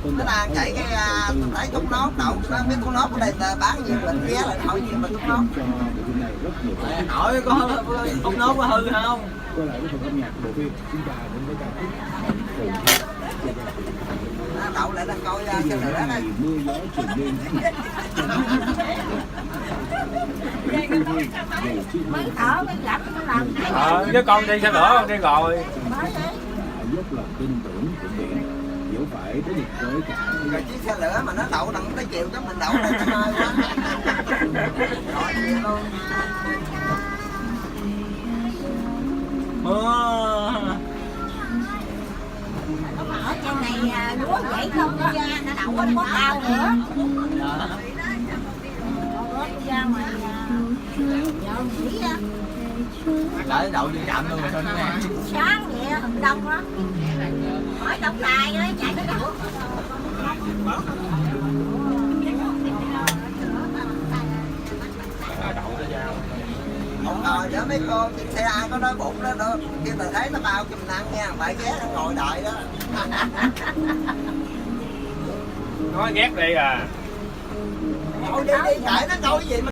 Nó đang chạy cái thấy thúc nốt đậu, nó biết thúc nốt ở đây ta bán nhiều mình ghé lại hỏi nhiều mình thúc nốt. Hỏi có thúc nốt có hư không? Quay lại với phần âm nhạc bộ phim, chúng ta đến với ca khúc Đậu lại đang coi cái này đó đây. Mưa gió truyền đêm. Mới thở mới gặp nó làm Chứ con đi xe lửa con đi rồi. Rất là tin tưởng của biển, dẫu phải đối mặt với cả Rồi chiếc xe lửa mà nó đậu đằng tới chiều chắc mình đậu đây nó hơi quá. Rồi chiều luôn. ở trên này lúa vậy không có ra nó đậu nó có cao nữa. Ra ngoài giờ nghỉ á. Lại đậu đi chậm luôn rồi thôi nè. Sáng vậy hừng đông á. Hỏi đông đài á chạy nó đậu. Giờ mấy cô trên xe ai có đói bụng đó đâu, kêu tài thấy nó bao cho mình ăn nha, phải ghé nó ngồi đợi đó. Nói ghét đi à. Ngồi đi đi, kệ nó câu cái gì mà